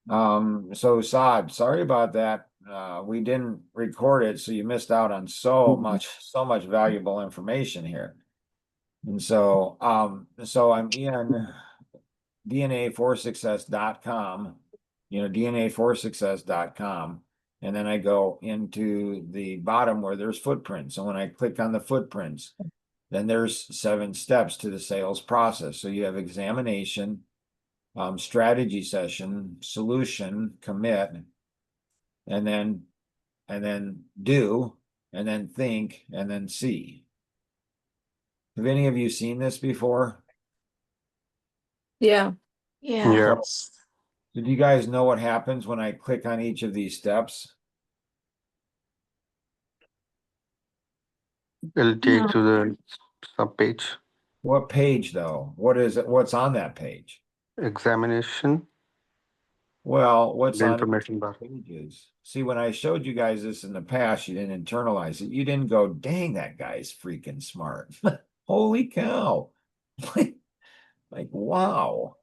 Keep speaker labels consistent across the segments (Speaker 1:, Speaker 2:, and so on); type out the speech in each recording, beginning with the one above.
Speaker 1: So Saad, sorry about that. We didn't record it, so you missed out on so much valuable information here. And so I'm in DNA4Success.com, DNA4Success.com. And then I go into the bottom where there's footprints. And when I click on the footprints, then there's 7 steps to the sales process. So you have examination, strategy session, solution, commit, and then do, and then think, and then see. Have any of you seen this before?
Speaker 2: Yeah.
Speaker 3: Yeah.
Speaker 1: So, did you guys know what happens when I click on each of these steps?
Speaker 3: It'll take to the sub page.
Speaker 1: What page though? What is it? What's on that page?
Speaker 3: Examination,
Speaker 1: Well, what's
Speaker 3: the
Speaker 1: on
Speaker 3: information bar.
Speaker 1: pages? See, when I showed you guys this in the past, you didn't internalize it. You didn't go, dang, that guy's freaking smart. Holy cow. Like, wow.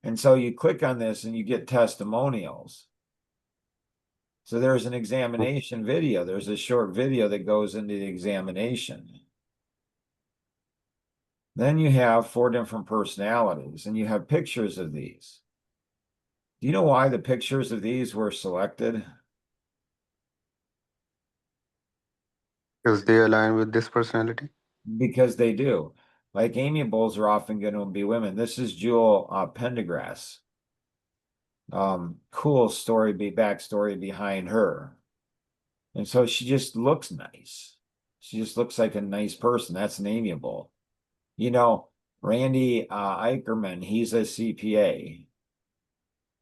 Speaker 1: And so you click on this and you get testimonials. So there's an examination video. There's a short video that goes into the examination. Then you have 4 different personalities and you have pictures of these. Do you know why the pictures of these were selected?
Speaker 3: Because they align with this personality.
Speaker 1: Because they do. Like amiables are often going to be women. This is Jewel Pendergrass. Cool backstory behind her. And so she just looks nice. She just looks like a nice person. That's an amiable. Randy Eicherman, he's a CPA.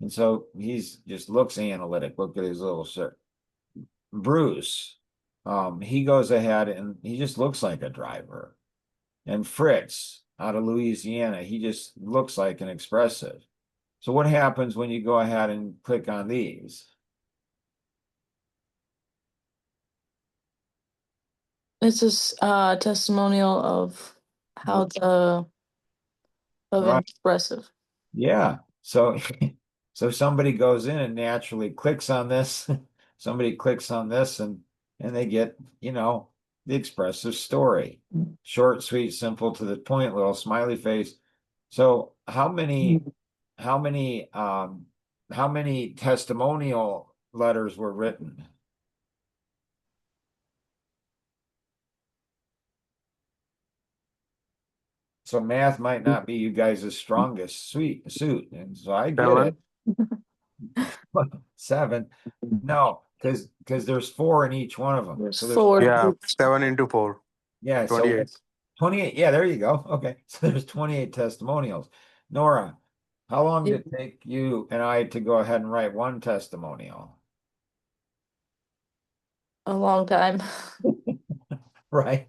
Speaker 1: And so he's just looks analytic. Look at his little shirt. Bruce, he goes ahead and he just looks like a driver. And Fritz out of Louisiana, he just looks like an expressive. So what happens when you go ahead and click on these?
Speaker 2: It's a testimonial of how
Speaker 1: Right.
Speaker 2: expressive.
Speaker 1: Yeah. So somebody goes in and naturally clicks on this. Somebody clicks on this and they get, the expressive story. Short, sweet, simple, to the point, little smiley face. So how many testimonial letters were written? So math might not be you guys' strongest suit, and so I get it. 7. No, because there's 4 in each one of them.
Speaker 2: There's
Speaker 1: So there's
Speaker 2: 4.
Speaker 3: Yeah, 7 into 4.
Speaker 1: yeah, so
Speaker 3: 28.
Speaker 1: 28. Yeah, there you go. Okay. So there's 28 testimonials. Nora, how long did it take you and I to go ahead and write one testimonial?
Speaker 2: A long time.
Speaker 1: Right?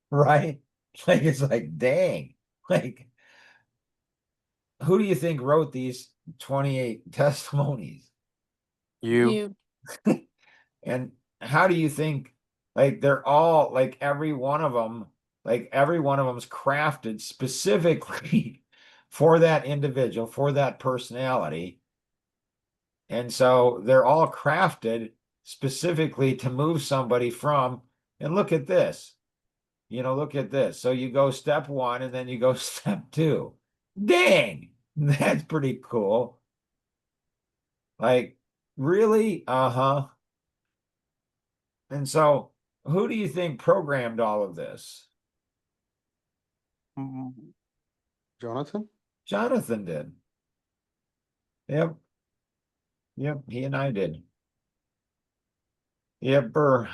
Speaker 1: Right? Like it's like, dang. Like, who do you think wrote these 28 testimonies?
Speaker 3: You.
Speaker 1: And how do you think, like, they're all like every one of them's crafted specifically for that individual, for that personality. And so they're all crafted specifically to move somebody from, and look at this, look at this. So you go step 1 and then you go step 2. Dang, that's pretty cool. Like, really? Uh-huh. And so who do you think programmed all of this?
Speaker 3: Jonathan?
Speaker 1: Jonathan did. Yep. Yep, he and I did. Yep, Burr.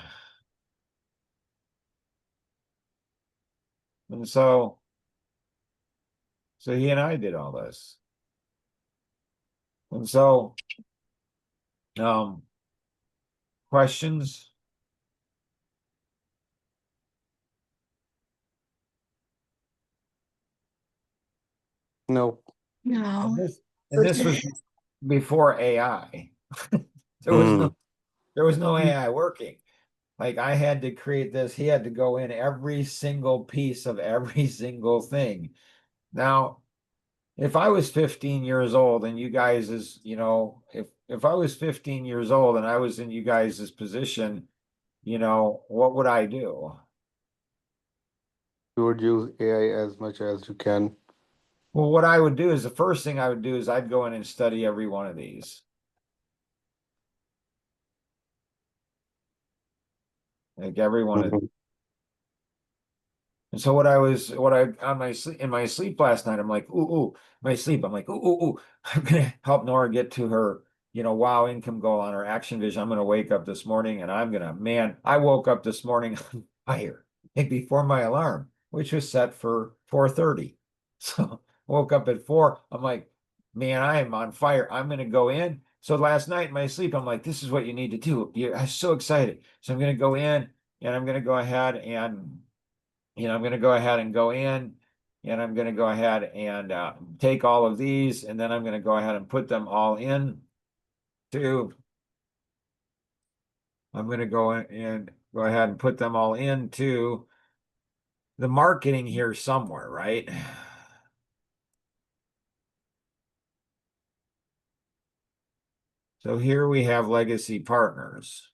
Speaker 1: And so he and I did all this. And so questions?
Speaker 3: No.
Speaker 2: No.
Speaker 1: And this was before AI. There was no AI working. Like I had to create this. He had to go in every single piece of every single thing. Now, if I was 15 years old and you guys is, if I was 15 years old and I was in you guys' position, what would I do?
Speaker 3: You would use AI as much as you can.
Speaker 1: Well, what I would do is the first thing I would do is I'd go in and study every one of these. Like every one of
Speaker 3: Mhm.
Speaker 1: And so on my sleep in my sleep last night, I'm like, my sleep. I'm like, ooh. I'm gonna help Nora get to her, wow income goal on her action vision. I'm gonna wake up this morning and man, I woke up this morning on fire, like before my alarm, which was set for 4:30. So woke up at 4. I'm like, man, I am on fire. I'm gonna go in. So last night in my sleep, I'm like, this is what you need to do. I'm so excited. So I'm gonna go in and I'm gonna go ahead and I'm going to go ahead and go in and I'm going to go ahead and take all of these and then I'm going to go ahead and put them all in to, I'm going to go in and go ahead and put them all into the marketing here somewhere, right? So here we have legacy partners.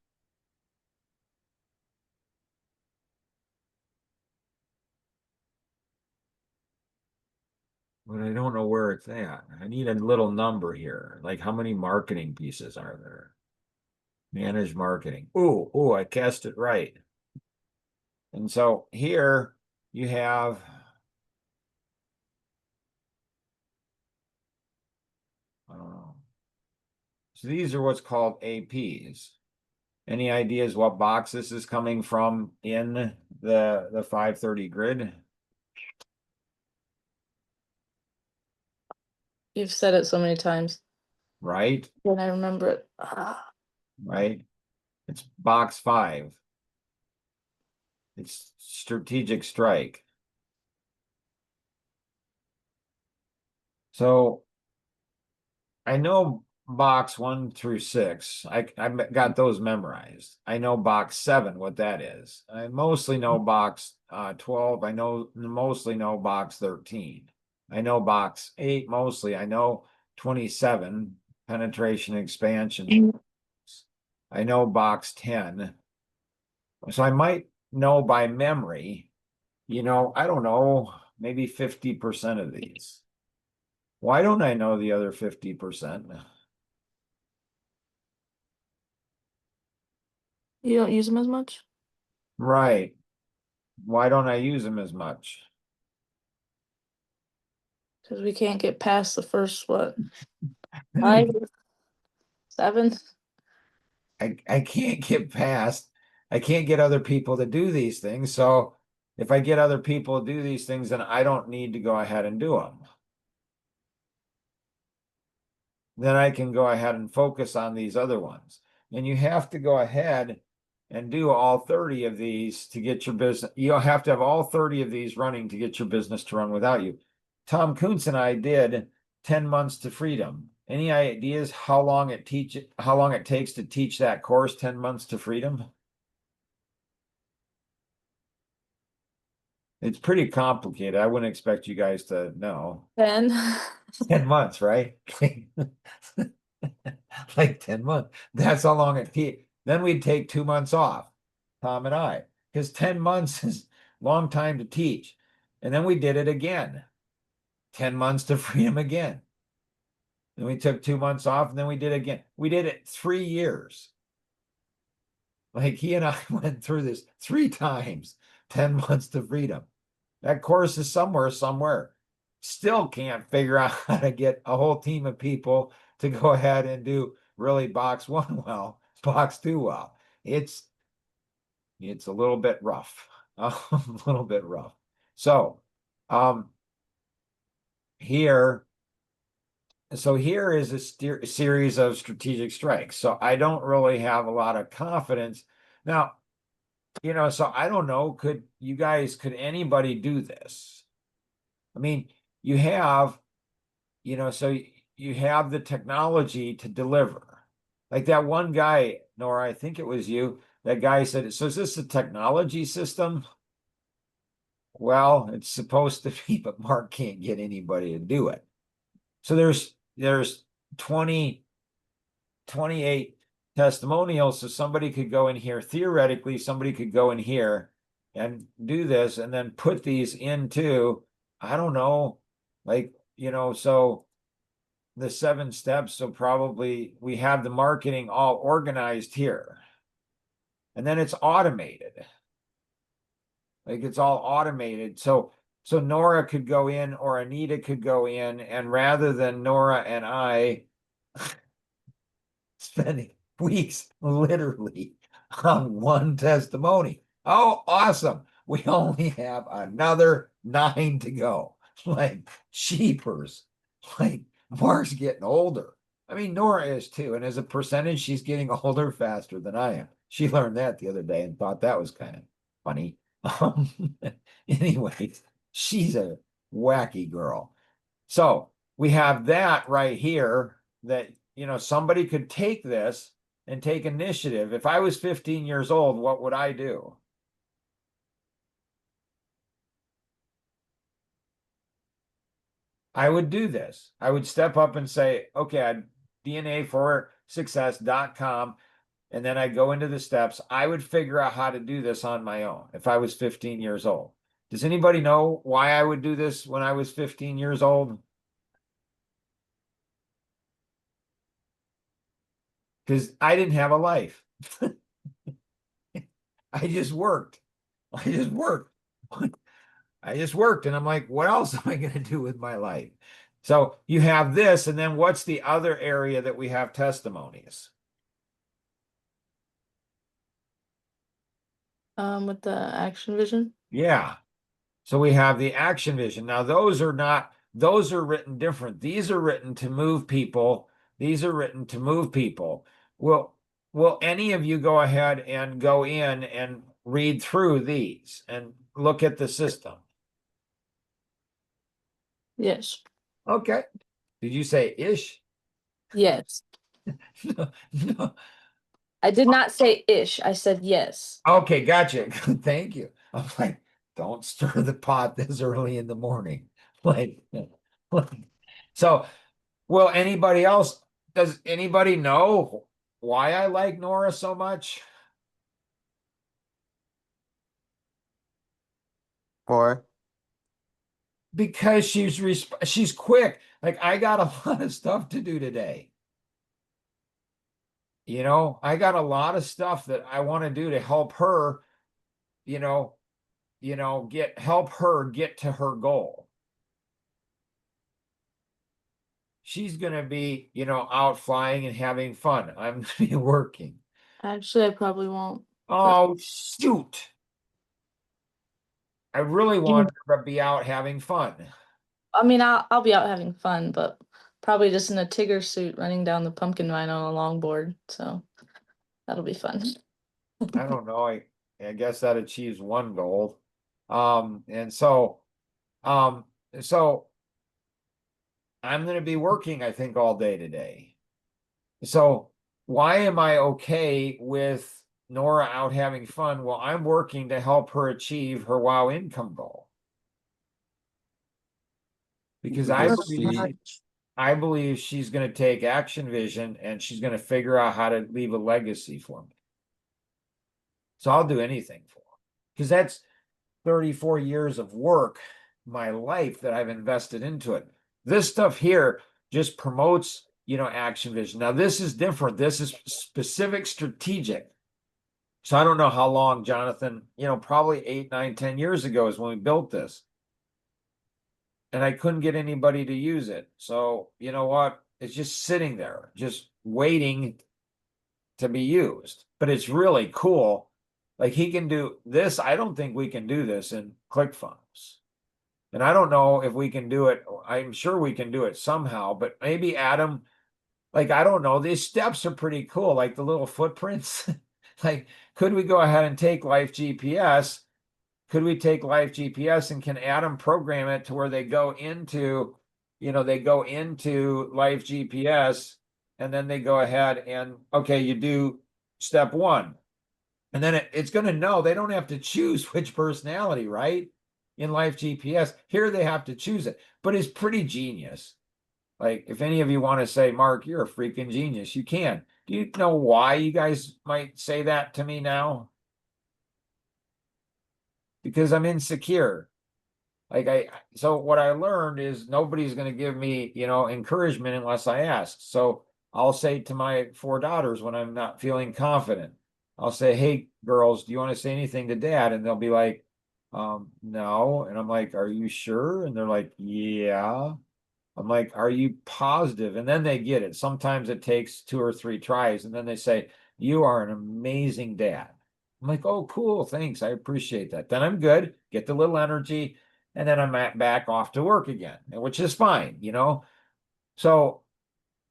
Speaker 1: But I don't know where it's at. I need a little number here. Like how many marketing pieces are there? Manage marketing. Oh, I cast it right. And so here you have, I don't know. So these are what's called APs. Any ideas what box this is coming from in the 530 grid?
Speaker 2: You've said it so many times.
Speaker 1: Right?
Speaker 2: And I remember it.
Speaker 1: Right? It's box 5. It's strategic strike. So I know box 1 through 6. I got those memorized. I know box 7, what that is. I mostly know box 12. I mostly know box 13. I know box 8 mostly. I know 27, penetration expansion. I know box 10. So I might know by memory, I don't know, maybe 50% of these. Why don't I know the other 50%?
Speaker 2: You don't use them as much?
Speaker 1: Right. Why don't I use them as much?
Speaker 2: Because we can't get past the first, what, 5, 7?
Speaker 1: I can't get past, I can't get other people to do these things. So if I get other people to do these things, then I don't need to go ahead and do them. Then I can go ahead and focus on these other ones. And you have to go ahead and do all 30 of these to get your business. You'll have to have all 30 of these running to get your business to run without you. Tom Kuntz and I did 10 months to freedom. Any ideas how long it takes to teach that course, 10 months to freedom? It's pretty complicated. I wouldn't expect you guys to know.
Speaker 2: 10.
Speaker 1: 10 months, right? Like 10 months. That's how long it takes. Then we'd take 2 months off, Tom and I, because 10 months is a long time to teach. And then we did it again. 10 months to freedom again. Then we took 2 months off and then we did it again. We did it 3 years. Like he and I went through this 3 times, 10 months to freedom. That course is somewhere. Still can't figure out how to get a whole team of people to go ahead and do really box 1 well, box 2 well. It's a little bit rough. A little bit rough. So here here is a series of strategic strikes. So I don't really have a lot of confidence. Now, so I don't know, could anybody do this? I mean, you have, so you have the technology to deliver. Like that one guy, Nora, I think it was you, that guy said, so is this a technology system? Well, it's supposed to be, but Mark can't get anybody to do it. So there's 28 testimonials. So somebody could go in here, theoretically, somebody could go in here and do this and then put these into, I don't know, like, so the 7 steps. So probably we have the marketing all organized here. And then it's automated. Like it's all automated. So Nora could go in or Anita could go in, and rather than Nora and I spending weeks literally on one testimony. Oh, awesome. We only have another 9 to go. Like sheepers. Like Mark's getting older. I mean, Nora is too. And as a percentage, she's getting older faster than I am. She learned that the other day and thought that was kind of funny. Anyway, she's a wacky girl. So we have that right here that, somebody could take this and take initiative. If I was 15 years old, what would I do? I would do this. I would step up and say, okay, I'd DNA4success.com. And then I go into the steps. I would figure out how to do this on my own if I was 15 years old. Does anybody know why I would do this when I was 15 years old? Because I didn't have a life. I just worked. I just worked. I just worked. And I'm like, what else am I going to do with my life? So you have this. And then what's the other area that we have testimonies?
Speaker 2: With the action vision.
Speaker 1: Yeah. So we have the action vision. Now, those are written different. These are written to move people. These are written to move people. Will any of you go ahead and go in and read through these and look at the system?
Speaker 2: Yes.
Speaker 1: Okay. Did you say ish?
Speaker 2: Yes.
Speaker 1: No.
Speaker 2: I did not say ish. I said yes.
Speaker 1: Okay, gotcha. Thank you. I'm like, don't stir the pot this early in the morning. Like, so will anybody else, does anybody know why I like Nora so much?
Speaker 3: Why?
Speaker 1: Because she's quick. Like I got a lot of stuff to do today. I got a lot of stuff that I want to do to help her, help her get to her goal. She's going to be, out flying and having fun. I'm going to be working.
Speaker 2: Actually, I probably won't.
Speaker 1: Oh, shoot. I really want her to be out having fun.
Speaker 2: I mean, I'll be out having fun, but probably just in a Tigger suit running down the pumpkin vine on a longboard. So that'll be fun.
Speaker 1: I don't know. I guess that achieves one goal. And so I'm going to be working, I think, all day today. So why am I okay with Nora out having fun? Well, I'm working to help her achieve her WOW income goal. Because I believe she's going to take Action Vision and she's going to figure out how to leave a legacy for me. So I'll do anything for her. Because that's 34 years of work, my life that I've invested into it. This stuff here just promotes, Action Vision. Now, this is different. This is specific strategic. So I don't know how long, Jonathan, probably 8, 9, 10 years ago is when we built this. And I couldn't get anybody to use it. So you know what? It's just sitting there, just waiting to be used. But it's really cool. Like he can do this. I don't think we can do this in ClickFunnels. And I don't know if we can do it. I'm sure we can do it somehow, but maybe Adam, like, I don't know. These steps are pretty cool, like the little footprints. Like, could we go ahead and take Life GPS? Could we take Life GPS and can Adam program it to where they go into, Life GPS and then they go ahead and, okay, you do step 1. And then it's going to know they don't have to choose which personality, right? In Life GPS. Here they have to choose it, but it's pretty genius. Like, if any of you want to say, Mark, you're a freaking genius, you can. Do you know why you guys might say that to me now? Because I'm insecure. Like so what I learned is nobody's going to give me, encouragement unless I ask. So I'll say to my 4 daughters when I'm not feeling confident, I'll say, "Hey, girls, do you want to say anything to dad?" And they'll be like, no. And I'm like, "Are you sure?" And they're like, "Yeah." I'm like, "Are you positive?" And then they get it. Sometimes it takes 2 or 3 tries, and then they say, "You are an amazing dad." I'm like, "Oh, cool. Thanks. I appreciate that." Then I'm good, get the little energy, and then I'm back off to work again, which is fine, So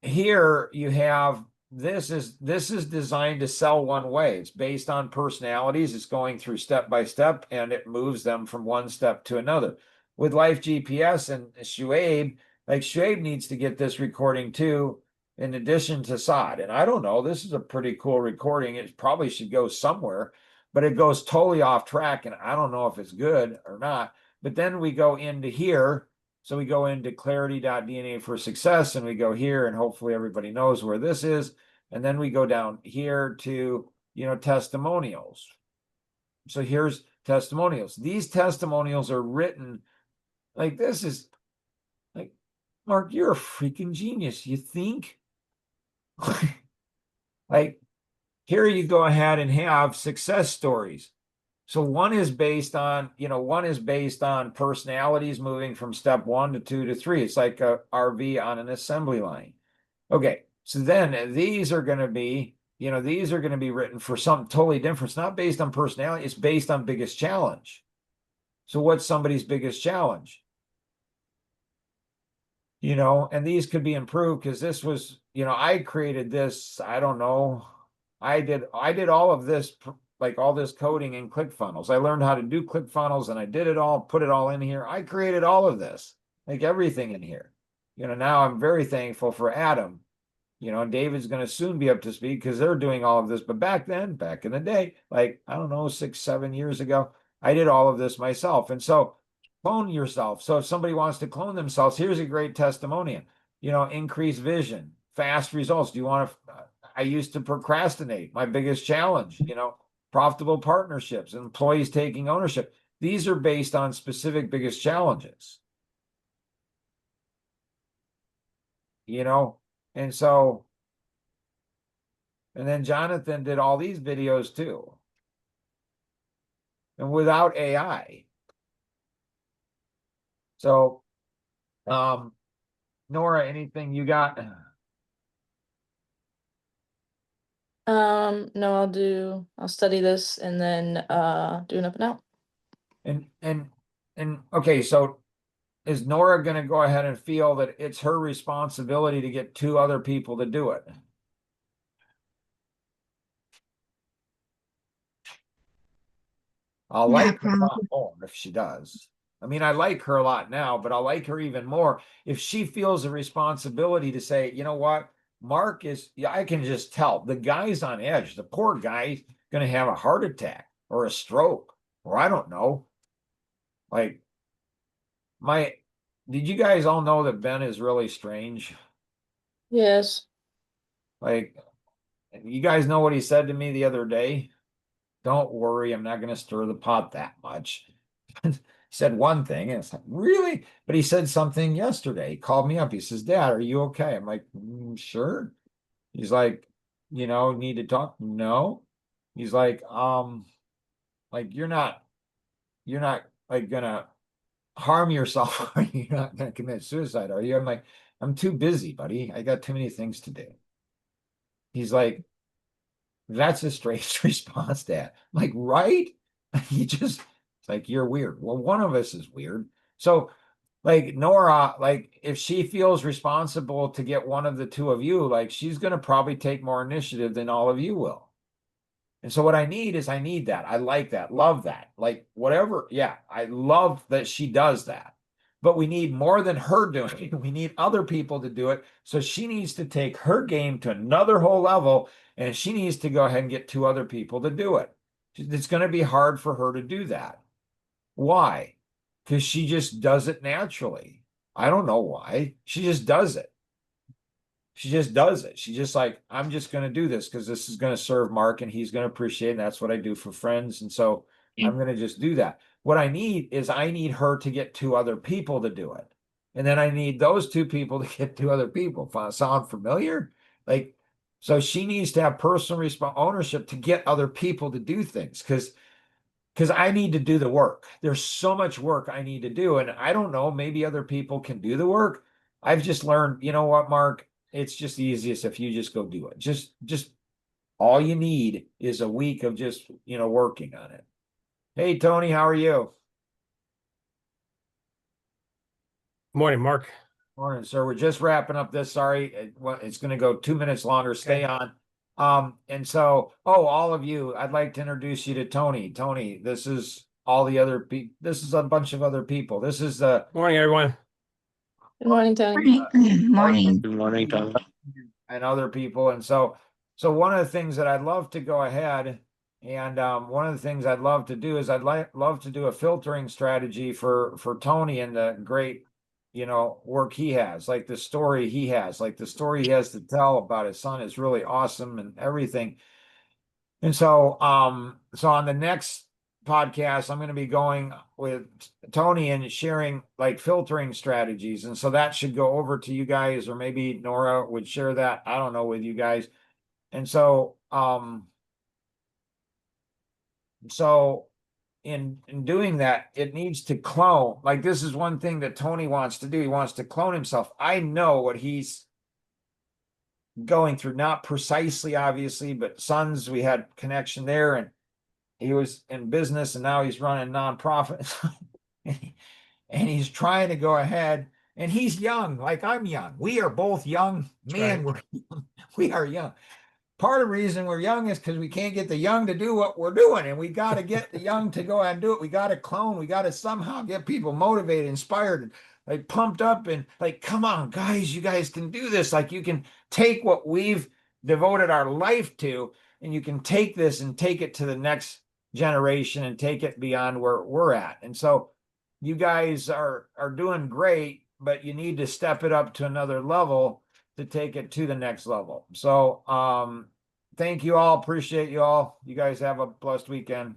Speaker 1: here you have this is designed to sell one way. It's based on personalities. It's going through step by step, and it moves them from one step to another. With Life GPS and Shuaib, like Shuaib needs to get this recording too, in addition to Saad. And I don't know, this is a pretty cool recording. It probably should go somewhere, but it goes totally off track, and I don't know if it's good or not. But then we go into here. So we go into clarity.dna for success, and we go here, and hopefully everybody knows where this is. And then we go down here to, testimonials. So here's testimonials. These testimonials are written like this is like, Mark, you're a freaking genius. You think? Like, here you go ahead and have success stories. So one is based on, personalities moving from step 1 to 2 to 3. It's like a RV on an assembly line. Okay, so then these are going to be, written for something totally different. It's not based on personality. It's based on biggest challenge. So what's somebody's biggest challenge? And these could be improved because this was, I created this. I don't know. I did all of this, like all this coding in ClickFunnels. I learned how to do ClickFunnels, and I did it all, put it all in here. I created all of this, like everything in here. Now I'm very thankful for Adam, and David's going to soon be up to speed because they're doing all of this. But back in the day, like, I don't know, 6-7 years ago, I did all of this myself. And so clone yourself. So if somebody wants to clone themselves, here's a great testimonial. Increase vision, fast results. Do you want to? I used to procrastinate. My biggest challenge. Profitable partnerships, employees taking ownership. These are based on specific biggest challenges. And so, and then Jonathan did all these videos too. And without AI. So, Nora, anything you got?
Speaker 2: No, I'll study this and then do an up and out.
Speaker 1: And okay, so is Nora going to go ahead and feel that it's her responsibility to get 2 other people to do it? I'll like her a lot more if she does. I mean, I like her a lot now, but I'll like her even more if she feels a responsibility to say, "You know what? Mark is, yeah, I can just tell the guy's on edge. The poor guy's going to have a heart attack or a stroke, or I don't know." Like, did you guys all know that Ben is really strange?
Speaker 2: Yes.
Speaker 1: Like, you guys know what he said to me the other day? "Don't worry, I'm not going to stir the pot that much." He said one thing, and it's like, really? But he said something yesterday. He called me up. He says, "Dad, are you okay?" I'm like, sure." He's like, "Need to talk?" No. He's like, like you're not like gonna harm yourself. You're not gonna commit suicide, are you? I'm like, "I'm too busy, buddy. I got too many things to do." He's like, "That's a strange response, Dad." I'm like, right? It's like, "You're weird." Well, one of us is weird. So, like, Nora, like, if she feels responsible to get one of the 2 of you, like, she's going to probably take more initiative than all of you will. And so what I need that. I like that, love that, like, whatever. Yeah, I love that she does that. But we need more than her doing it. We need other people to do it. So she needs to take her game to another whole level, and she needs to go ahead and get 2 other people to do it. It's going to be hard for her to do that. Why? Because she just does it naturally. I don't know why. She just does it. She just does it. She's just like, I'm just going to do this because this is going to serve Mark and he's going to appreciate it. And that's what I do for friends. And so I'm going to just do that. What I need is I need her to get 2 other people to do it. And then I need those 2 people to get 2 other people. Sound familiar? Like, so she needs to have personal ownership to get other people to do things because I need to do the work. There's so much work I need to do. And I don't know, maybe other people can do the work. I've just learned, you know what, Mark? It's just easiest if you just go do it. Just all you need is a week of just, working on it. Hey, Tony, how are you?
Speaker 4: Morning, Mark.
Speaker 1: Morning, sir. We're just wrapping up this. Sorry, it's going to go 2 minutes longer. Stay on. And so, all of you, I'd like to introduce you to Tony. Tony, this is all the other people. This is a bunch of other people. This is the
Speaker 4: Morning, everyone.
Speaker 2: Good morning, Tony.
Speaker 5: Morning.
Speaker 3: Good morning, Tom.
Speaker 1: and other people. And so one of the things that I'd love to go ahead and one of the things I'd love to do is love to do a filtering strategy for Tony and the great, work he has, like the story he has, like the story he has to tell about his son is really awesome and everything. And so, so on the next podcast, I'm going to be going with Tony and sharing like filtering strategies. And so that should go over to you guys, or maybe Nora would share that. I don't know, with you guys. And so, in doing that, it needs to clone. Like, this is one thing that Tony wants to do. He wants to clone himself. I know what he's going through, not precisely, obviously, but sons, we had connection there, and he was in business, and now he's running nonprofit. And he's trying to go ahead, and he's young, like I'm young. We are both young. Man, we are young. Part of the reason we're young is because we can't get the young to do what we're doing, and we got to get the young to go ahead and do it. We got to clone. We got to somehow get people motivated, inspired, and like pumped up, and like, come on, guys, you guys can do this. Like, you can take what we've devoted our life to, and you can take this and take it to the next generation and take it beyond where we're at. And so you guys are doing great, but you need to step it up to another level to take it to the next level. So thank you all. Appreciate you all. You guys have a blessed weekend.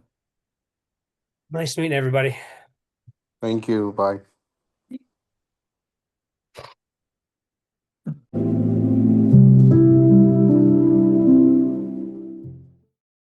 Speaker 4: Nice meeting everybody.
Speaker 3: Thank you. Bye.